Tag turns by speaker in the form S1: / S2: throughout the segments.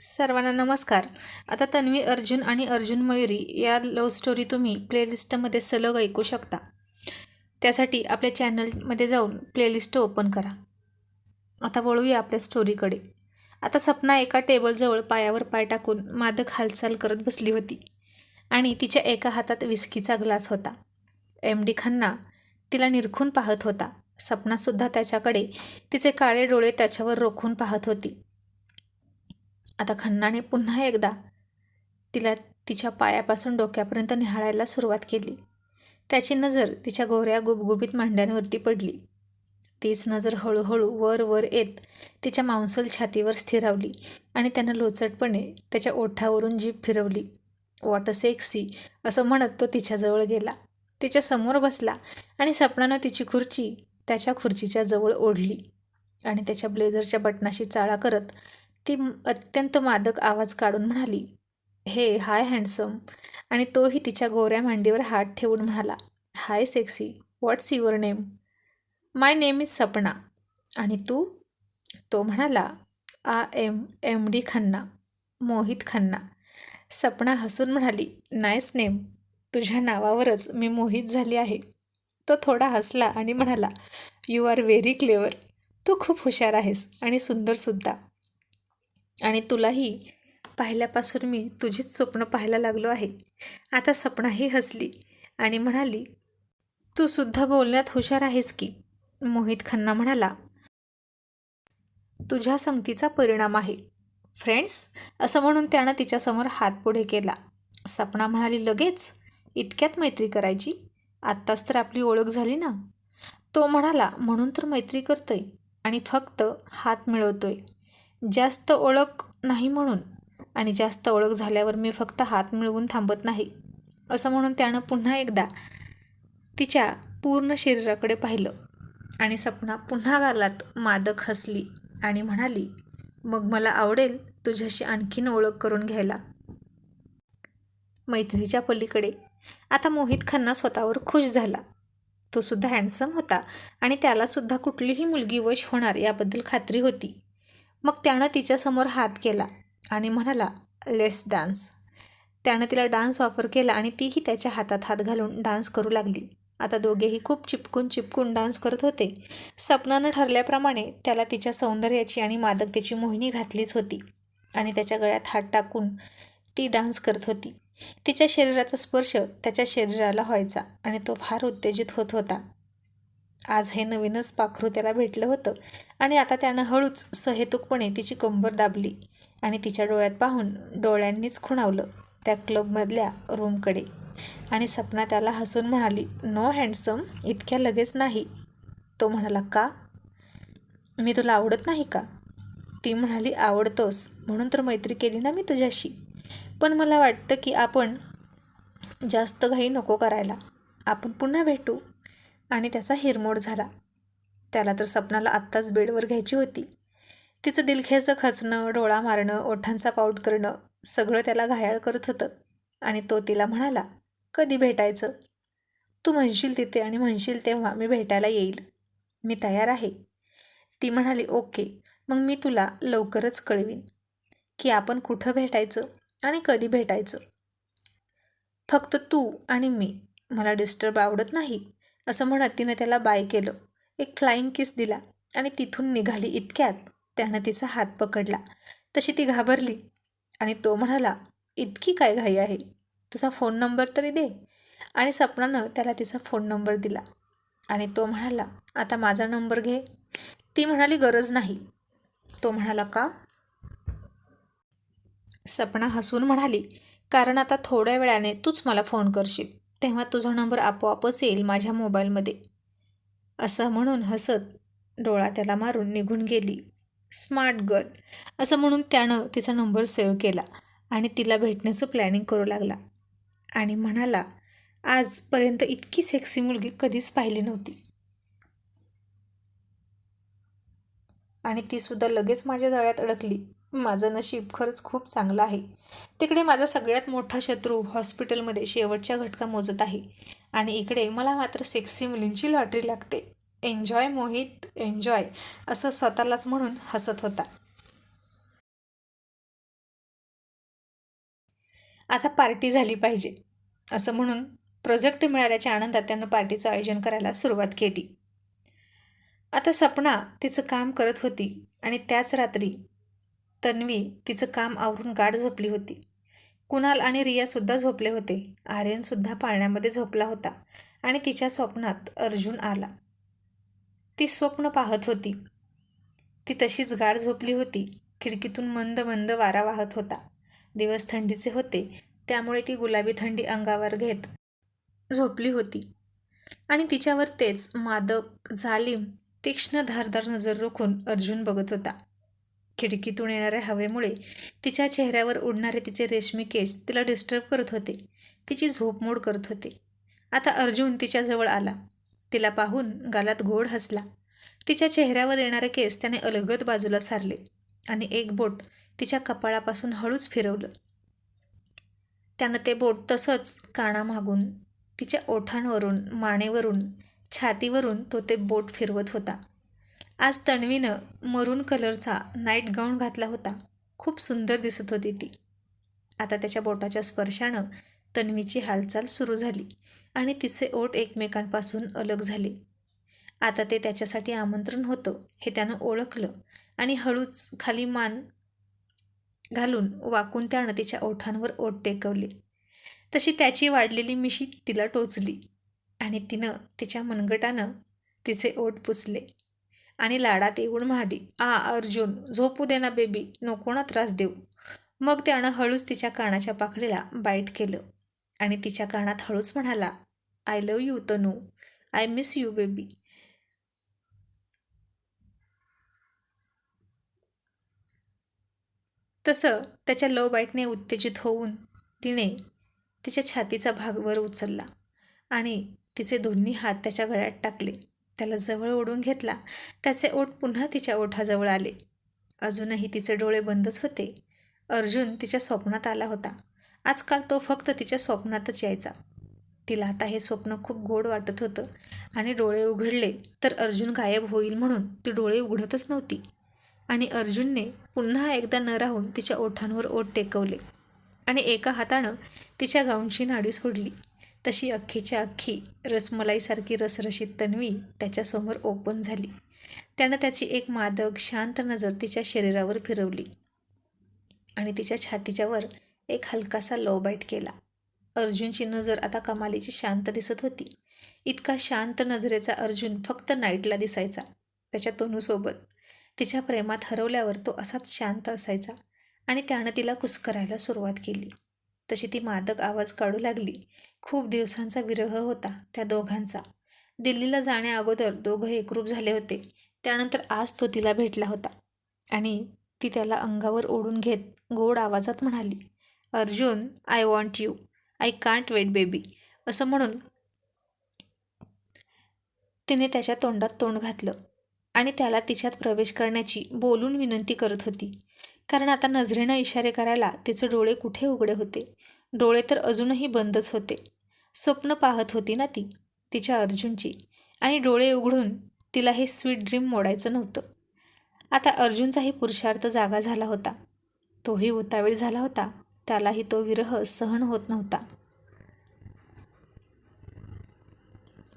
S1: सर्वांना नमस्कार. आता तन्वी अर्जुन आणि अर्जुन मयुरी या लव्ह स्टोरी तुम्ही प्लेलिस्टमध्ये सलग ऐकू शकता. त्यासाठी आपल्या चॅनलमध्ये जाऊन प्लेलिस्ट ओपन करा. आता वळूया आपल्या स्टोरीकडे. आता सपना एका टेबलजवळ पायावर पाय टाकून मादक हालचाल करत बसली होती आणि तिच्या एका हातात विस्कीचा ग्लास होता. MD खन्ना तिला निरखून पाहत होता. सपनासुद्धा त्याच्याकडे तिचे काळे डोळे त्याच्यावर रोखून पाहत होती. आता खन्नाने पुन्हा एकदा तिला तिच्या पायापासून डोक्यापर्यंत निहाळायला सुरुवात केली. त्याची नजर तिच्या गोऱ्या गुबगुबीत मांड्यांवरती पडली. तीच नजर हळूहळू वर वर येत तिच्या मांसल छातीवर स्थिरावली आणि त्यानं लोचटपणे त्याच्या ओठावरून जीभ फिरवली. "व्हॉट अ सेक्सी" असं म्हणत तो तिच्याजवळ गेला, तिच्या समोर बसला आणि सपनानं तिची खुर्ची त्याच्या खुर्चीच्या जवळ ओढली आणि त्याच्या ब्लेझरच्या बटनाशी चाळा करत ती अत्यंत मादक आवाज काढून म्हणाली, "हे हाय हँडसम." आणि तोही तिच्या गोऱ्या मांडीवर हात ठेवून म्हणाला, "hi sexy, what's your name?" "My name is Sapna." "आणि तू?" तो म्हणाला, "I am MD Khanna, Mohit Khanna." Sapna हसून म्हणाली, "नाईस नेम. तुझ्या नावावरच मी मोहित झाली आहे." तो थोडा हसला आणि म्हणाला, "यू आर व्हेरी क्लेवर. तू खूप हुशार आहेस आणि सुंदरसुद्धा. आणि तुलाही पाहिल्यापासून मी तुझीच स्वप्न पाहायला लागलो आहे." आता सपनाही हसली आणि म्हणाली, "तू सुद्धा बोलण्यात हुशार आहेस की." मोहित खन्ना म्हणाला, "तुझ्या संगतीचा परिणाम आहे." "फ्रेंड्स?" असं म्हणून त्यानं तिच्यासमोर हात पुढे केला. सपना म्हणाली, "लगेच? इतक्यात मैत्री करायची? आत्ताच तर आपली ओळख झाली ना." तो म्हणाला, "म्हणून तर मैत्री करतोय आणि फक्त हात मिळवतोय. जास्त ओळख नाही म्हणून. आणि जास्त ओळख झाल्यावर मी फक्त हात मिळवून थांबत नाही." असं म्हणून त्यानं पुन्हा एकदा तिच्या पूर्ण शरीराकडे पाहिलं आणि सपना पुन्हा गालात मादक हसली आणि म्हणाली, "मग मला आवडेल तुझ्याशी आणखीन ओळख करून घ्यायला." मैत्रीच्या पलीकडे आता मोहित खन्ना स्वतःवर खुश झाला. तो सुद्धा हँडसम होता आणि त्यालासुद्धा कुठलीही मुलगी वश होणार याबद्दल खात्री होती. मग त्यानं तिच्यासमोर हात केला आणि म्हणाला, "लेट्स डान्स." त्यानं तिला डान्स ऑफर केला आणि तीही त्याच्या हातात हात घालून डान्स करू लागली. आता दोघेही खूप चिपकून चिपकून डान्स करत होते. सपनानं ठरल्याप्रमाणे त्याला तिच्या सौंदर्याची आणि मादकतेची मोहिनी घातलीच होती आणि त्याच्या गळ्यात हात टाकून ती डान्स करत होती. तिच्या शरीराचा स्पर्श त्याच्या शरीराला व्हायचा आणि तो फार उत्तेजित होत होता. आज हे नवीनच पाखरू त्याला भेटलं होतं आणि आता त्यानं हळूच सहेतुकपणे तिची कंबर दाबली आणि तिच्या डोळ्यात पाहून डोळ्यांनीच खुणावलं त्या क्लबमधल्या रूमकडे. आणि सपना त्याला हसून म्हणाली, "नो हँडसम, इतक्या लगेच नाही." तो म्हणाला, "का? मी तुला आवडत नाही का?" ती म्हणाली, "आवडतोस म्हणून तर मैत्री केली ना मी तुझ्याशी. पण मला वाटतं की आपण जास्त घाई नको करायला. आपण पुन्हा भेटू." आणि त्याचा हिरमोड झाला. त्याला तर सपनाला आत्ताच बेडवर घ्यायची होती. तिचं दिलखेचं खचणं, डोळा मारणं, ओठांचा पाऊट करणं सगळं त्याला घायाळ करत होतं. आणि तो तिला म्हणाला, "कधी भेटायचं? तू म्हणशील तिथे आणि म्हणशील तेव्हा मी भेटायला येईल. मी तयार आहे." ती म्हणाली, "ओके, मग मी तुला लवकरच कळवीन की आपण कुठं भेटायचं आणि कधी भेटायचं. फक्त तू आणि मी. मला डिस्टर्ब आवडत नाही." असं म्हणत तिनं त्याला बाय केलं, एक फ्लाईंग किस दिला आणि तिथून निघाली. इतक्यात त्यानं तिचा हात पकडला. तशी ती घाबरली आणि तो म्हणाला, "इतकी काय घाई आहे? तुझा फोन नंबर तरी दे." आणि सपनानं त्याला तिचा फोन नंबर दिला आणि तो म्हणाला, "आता माझा नंबर घे." ती म्हणाली, "गरज नाही." तो म्हणाला, "का?" सपना हसून म्हणाली, "कारण आता थोड्या वेळाने तूच मला फोन करशील, तेव्हा तुझा नंबर आपोआपच येईल माझ्या मोबाईलमध्ये." असं म्हणून हसत डोळा त्याला मारून निघून गेली. स्मार्ट गर्ल असं म्हणून त्यानं तिचा नंबर सेव्ह केला आणि तिला भेटण्याचं प्लॅनिंग करू लागला आणि म्हणाला, "आजपर्यंत इतकी सेक्सी मुलगी कधीच पाहिली नव्हती आणि तीसुद्धा लगेच माझ्या जाळ्यात अडकली. माझं नशीब खरंच खूप चांगलं आहे. तिकडे माझा सगळ्यात मोठा शत्रू हॉस्पिटलमध्ये शेवटच्या घटका मोजत आहे आणि इकडे मला मात्र सेक्सी मुलींची लॉटरी लागते. Enjoy Mohit, enjoy." असं स्वतःलाच म्हणून हसत होता. आता पार्टी झाली पाहिजे असं म्हणून प्रोजेक्ट मिळाल्याच्या आनंदात त्यानं पार्टीचं आयोजन करायला सुरुवात केली. आता सपना तिचं काम करत होती आणि त्याच रात्री तन्वी तिचं काम आवरून गाढ झोपली होती. कुणाल आणि रियासुद्धा झोपले होते. आर्यनसुद्धा पाळण्यामध्ये झोपला होता आणि तिच्या स्वप्नात अर्जुन आला. ती स्वप्न पाहत होती. ती तशीच गाढ झोपली होती. खिडकीतून मंद मंद वारा वाहत होता. दिवस थंडीचे होते, त्यामुळे ती गुलाबी थंडी अंगावर घेत झोपली होती आणि तिच्यावर तेच मादक, जालिम, तीक्ष्ण धारदार नजर रोखून अर्जुन बघत होता. खिडकीतून येणाऱ्या हवेमुळे तिच्या चेहऱ्यावर उडणारे तिचे रेशमी केस तिला डिस्टर्ब करत होते. तिची झोपमोड करत होते. आता अर्जुन तिच्याजवळ आला. तिला पाहून गालात गोड हसला. तिच्या चेहऱ्यावर येणारे केस त्याने अलगद बाजूला सारले आणि एक बोट तिच्या कपाळापासून हळूच फिरवलं. त्यानं ते बोट तसंच कानामागून, तिच्या ओठांवरून, मानेवरून, छातीवरून तो ते बोट फिरवत होता. आज तन्वीनं मरून कलरचा नाईट गाऊन घातला होता. खूप सुंदर दिसत होती ती. आता त्याच्या बोटाच्या स्पर्शानं तन्वीची हालचाल सुरू झाली आणि तिचे ओठ एकमेकांपासून अलग झाले. आता ते त्याच्यासाठी आमंत्रण होतं हे त्यानं ओळखलं आणि हळूच खाली मान घालून वाकून त्यानं तिच्या ओठांवर ओठ टेकवले. तशी त्याची वाढलेली मिशी तिला टोचली आणि तिनं तिच्या मनगटानं तिचे ओठ पुसले आणि लाडात येऊन म्हणाली, अर्जुन, झोपू दे ना बेबी, नको ना त्रास देऊ. मग त्यानं हळूच तिच्या कानाच्या पाकळीला बाईट केलं आणि तिच्या कानात हळूच म्हणाला, I love you Tanu, I miss you baby. तसं त्याच्या लव बाईटने उत्तेजित होऊन तिने तिच्या छातीचा भाग वर उचलला आणि तिचे दोन्ही हात त्याच्या गळ्यात टाकले. त्याला जवळ ओढून घेतला. त्याचे ओठ पुन्हा तिच्या ओठाजवळ आले. अजूनही तिचे डोळे बंदच होते. अर्जुन तिच्या स्वप्नात आला होता. आजकाल तो फक्त तिच्या स्वप्नातच यायचा. तिला आता हे स्वप्न खूप गोड वाटत होतं आणि डोळे उघडले तर अर्जुन गायब होईल म्हणून ती डोळे उघडतच नव्हती. आणि अर्जुनने पुन्हा एकदा न राहून तिच्या ओठांवर ओठ टेकवले आणि एका हातानं तिच्या गाऊनची नाडी सोडली. तशी अख्खीच्या अख्खी रसमलाईसारखी रसरशीत तन्वी त्याच्यासमोर ओपन झाली. त्यानं त्याची एक मादक, शांत नजर तिच्या शरीरावर फिरवली आणि तिच्या छातीच्यावर एक हलकासा लव बाईट केला. अर्जुनची नजर आता कमालीची शांत दिसत होती. इतका शांत नजरेचा अर्जुन फक्त नाईटला दिसायचा. त्याच्या तनूसोबत तिच्या प्रेमात हरवल्यावर तो असाच शांत असायचा आणि त्यानं तिला कुस्करायला सुरुवात केली. तशी ती मादक आवाज काढू लागली. खूप दिवसांचा विरह होता त्या दोघांचा. दिल्लीला जाण्याअगोदर दोघं एकरूप झाले होते. त्यानंतर आज तो तिला भेटला होता आणि ती त्याला अंगावर ओढून घेत गोड आवाजात म्हणाली, Arjun, I want you, I can't wait baby. असं म्हणून तिने त्याच्या तोंडात तोंड घातलं आणि त्याला तिच्यात प्रवेश करण्याची बोलून विनंती करत होती. कारण आता नजरेनं इशारे करायला तिचे डोळे कुठे उघडे होते. डोळे तर अजूनही बंदच होते. स्वप्न पाहत होती ना ती तिच्या अर्जुनची आणि डोळे उघडून तिला हे स्वीट ड्रीम मोडायचं नव्हतं. आता अर्जुनचाही पुरुषार्थ जागा झाला होता. तोही उतावीळ झाला होता. त्यालाही तो विरह सहन होत नव्हता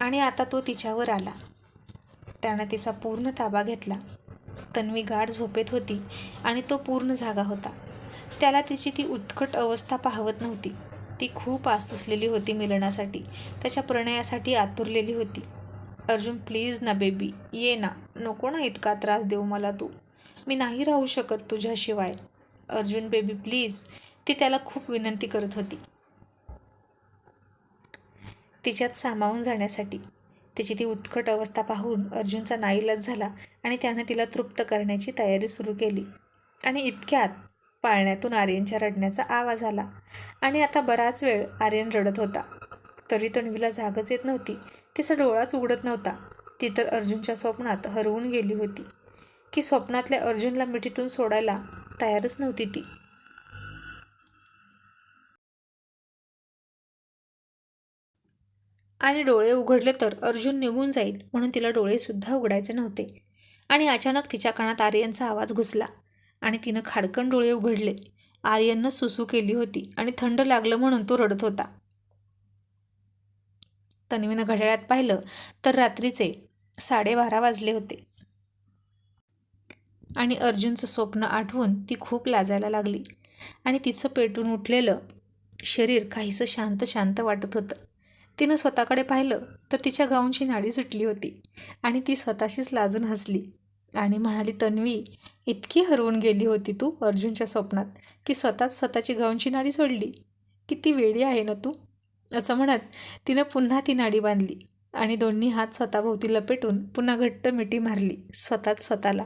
S1: आणि आता तो तिच्यावर आला. त्यानं तिचा पूर्ण ताबा घेतला. तन्वी गाढ झोपेत होती आणि तो पूर्ण जागा होता. त्याला तिची ती उत्कट अवस्था पाहवत नव्हती. ती खूप आसुसलेली होती मिलनासाठी, त्याच्या प्रणयासाठी आतुरलेली होती. अर्जुन, प्लीज ना बेबी, ये ना, नको ना इतका त्रास देऊ मला तू, मी नाही राहू शकत तुझ्याशिवाय. अर्जुन बेबी प्लीज, ती त्याला खूप विनंती करत होती तिच्यात सामावून जाण्यासाठी. तिची ती उत्कट अवस्था पाहून अर्जुनचा नाईलाज झाला आणि त्यानं तिला तृप्त करण्याची तयारी सुरू केली. आणि इतक्यात पाळण्यातून आर्यनच्या रडण्याचा आवाज आला आणि आता बराच वेळ आर्यन रडत होता. तरी तन्वीला जागच येत नव्हती. तिचा डोळाच उघडत नव्हता. ती तर अर्जुनच्या स्वप्नात हरवून गेली होती की स्वप्नातल्या अर्जुनला मिठीतून सोडायला तयारच नव्हती ती. आणि डोळे उघडले तर अर्जुन निघून जाईल म्हणून तिला डोळेसुद्धा उघडायचे नव्हते. आणि अचानक तिच्या कानात आर्यनचा आवाज घुसला आणि तिनं खाडकन डोळे उघडले. आर्यननं सुसू केली होती आणि थंड लागलं म्हणून तो रडत होता. तन्वीनं घड्याळात पाहिलं तर रात्रीचे 12:30 वाजले होते आणि अर्जुनचं स्वप्न आठवून ती खूप लाजायला लागली आणि तिचं पेटून उठलेलं शरीर काहीसं शांत शांत वाटत होतं. तिनं स्वतःकडे पाहिलं तर तिच्या गाऊनची नाडी सुटली होती आणि ती स्वतःशीच लाजून हसली आणि म्हणाली, तन्वी, इतकी हरवून गेली होती तू अर्जुनच्या स्वप्नात की स्वतःची गाऊनची नाडी सोडली. किती वेडी आहे ना तू. असं म्हणत तिनं पुन्हा ती नाडी बांधली आणि दोन्ही हात स्वतःभोवती लपेटून पुन्हा घट्ट मिठी मारली स्वतःला.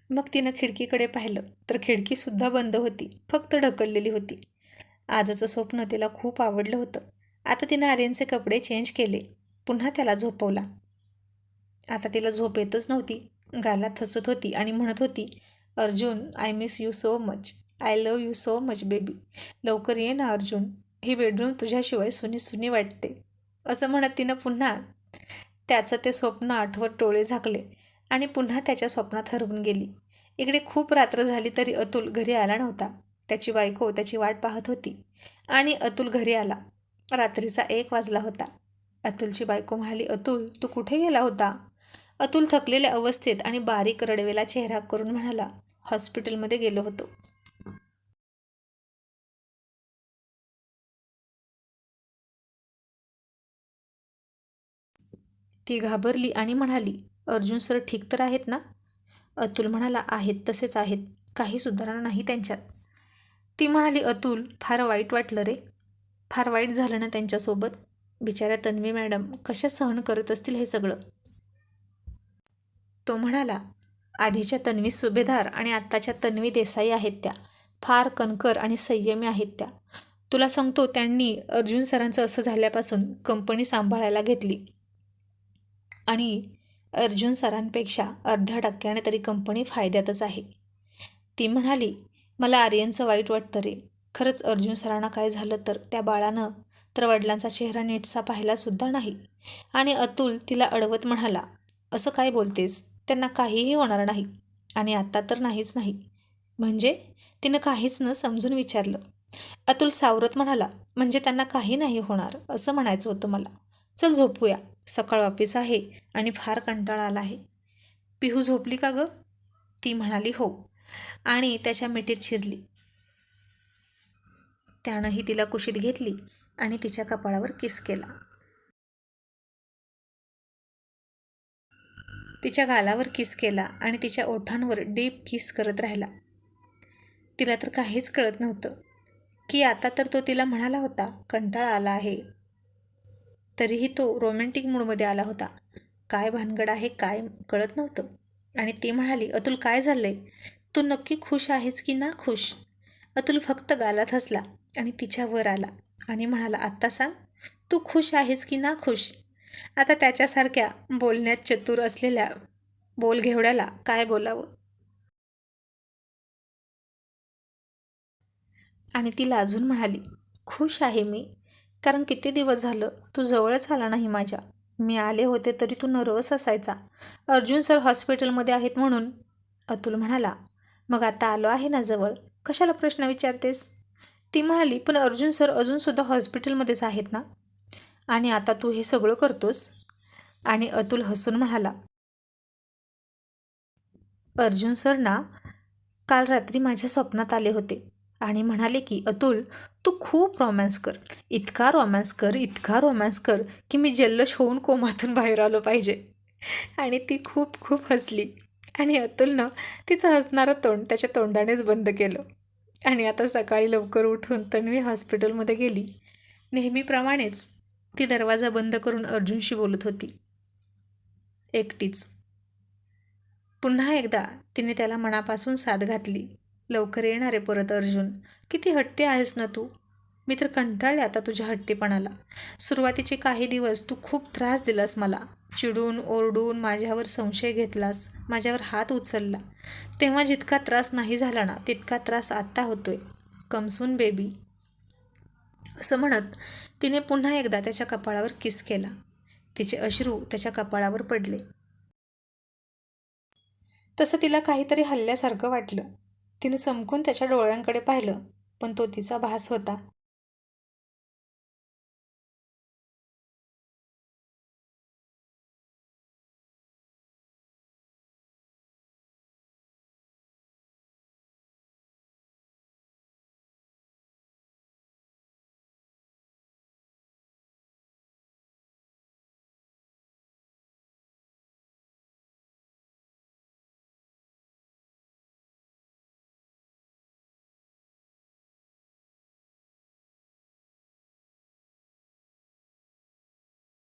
S1: मग तिनं खिडकीकडे पाहिलं तर खिडकीसुद्धा बंद होती, फक्त ढकललेली होती. आजचं स्वप्न तिला खूप आवडलं होतं. आता तिनं आर्यनचे कपडे चेंज केले, पुन्हा त्याला झोपवला. आता तिला झोप येतच नव्हती. गालात हसत होती आणि म्हणत होती, Arjun, I miss you so much. I love you so much baby. लवकर ये ना अर्जुन, ही बेडरूम तुझ्याशिवाय सुनी सुनी वाटते. असं म्हणत तिनं पुन्हा त्याचं ते स्वप्न आठवत डोळे झाकले आणि पुन्हा त्याच्या स्वप्नात हरवून गेली. इकडे खूप रात्र झाली तरी अतुल घरी आला नव्हता. त्याची बायको त्याची वाट पाहत होती आणि अतुल घरी आला. रात्रीचा 1 वाजला होता. अतुलची बायको म्हणाली, अतुल, तू कुठे गेला होता? अतुल थकलेल्या अवस्थेत आणि बारीक रडवेला चेहरा करून म्हणाला, हॉस्पिटलमध्ये गेलो होतो. ती घाबरली आणि म्हणाली, अर्जुन सर ठीक तर आहेत ना? अतुल म्हणाला, आहेत तसेच आहेत, काही सुधारणा नाही त्यांच्यात. ती म्हणाली, अतुल, फार वाईट वाटलं रे. फार वाईट झालं ना त्यांच्यासोबत. बिचाऱ्या तन्वी मॅडम कशा सहन करत असतील हे सगळं. तो म्हणाला, आधीच्या तन्वी सुभेदार आणि आत्ताच्या तन्वी देसाई आहेत त्या. फार कणकर आणि संयमी आहेत त्या. तुला सांगतो, त्यांनी अर्जुन सरांचं असं झाल्यापासून कंपनी सांभाळायला घेतली आणि अर्जुन सरांपेक्षा 0.5% तरी कंपनी फायद्यातच आहे. ती म्हणाली, मला आर्यनचं वाईट वाटतं रे. खरंच अर्जुन सरांना काय झालं तर त्या बाळानं तर वडिलांचा चेहरा नीटसा पाहिलासुद्धा नाही. आणि अतुल तिला अडवत म्हणाला, असं काय बोलतेस, त्यांना काहीही होणार नाही. आणि आत्ता तर नाहीच नाही. म्हणजे? तिनं काहीच न समजून विचारलं. अतुल सावरत म्हणाला, म्हणजे त्यांना काही नाही होणार असं म्हणायचं होतं मला. चल झोपूया, सकाळ ऑफिस आहे आणि फार कंटाळा आला आहे. पिहू झोपली का गं? ती म्हणाली, हो, आणि त्याच्या मिठीत शिरली. त्यानंही तिला कुशीत घेतली आणि तिच्या कपाळावर किस केला. तिच्या गालावर किस केला आणि तिच्या ओठांवर डीप किस करत राहिला. तिला तर काहीच कळत नव्हतं की आता तर तो तिला म्हणाला होता कंटाळा आला आहे, तरीही तो रोमॅन्टिक मूडमध्ये आला होता. काय भानगड आहे काय कळत नव्हतं. आणि ती म्हणाली, अतुल, काय झालंय? तू नक्की खुश आहेस की ना खुश? अतुल फक्त गालात हसला आणि तिच्यावर आला आणि म्हणाला, आत्ता सांग, तू खुश आहेस की ना खुश? आता त्याच्यासारख्या बोलण्यात चतुर असलेल्या बोलघेवड्याला काय बोलावं. आणि ती लाजून म्हणाली, खुश आहे मी, कारण किती दिवस झालं तू जवळच आला नाही माझ्या. मी आले होते तरी तू नर्वस असायचा. अर्जुन सर हॉस्पिटलमध्ये आहेत म्हणून. अतुल म्हणाला, मग आता आलो आहे ना जवळ, कशाला प्रश्न विचारतेस? ती म्हणाली, पण अर्जुन सर अजूनसुद्धा हॉस्पिटलमध्येच आहेत ना, आणि आता तू हे सगळं करतोस? आणि अतुल हसून म्हणाला, अर्जुन सर ना काल रात्री माझ्या स्वप्नात आले होते आणि म्हणाले की, अतुल, तू खूप रोमॅन्स कर, इतका रोमॅन्स कर की मी जल्लोष होऊन कोमातून बाहेर आलो पाहिजे. आणि ती खूप खूप हसली आणि अतुलनं तिचं हसणारं तोंड त्याच्या तोंडानेच बंद केलं. आणि आता सकाळी लवकर उठून तन्वी हॉस्पिटलमध्ये गेली. नेहमीप्रमाणेच ती दरवाजा बंद करून अर्जुनशी बोलत होती, एकटीच. पुन्हा एकदा तिने त्याला मनापासून साद घातली, लवकर येणार आहे परत अर्जुन. किती हट्टी आहेस ना तू. मी तर कंटाळले आता तुझ्या हट्टीपणाला. सुरुवातीचे काही दिवस तू खूप त्रास दिलास मला. चिडून ओरडून माझ्यावर संशय घेतलास, माझ्यावर हात उचलला. तेव्हा जितका त्रास नाही झाला ना तितका त्रास आत्ता होतोय. कमसून बेबी. असं म्हणत तिने पुन्हा एकदा त्याच्या कपाळावर किस केला. तिचे अश्रू त्याच्या कपाळावर पडले. तसं तिला काहीतरी हल्ल्यासारखं वाटलं. तिनं चमकून त्याच्या डोळ्यांकडे पाहिलं, पण तो तिचा भास होता.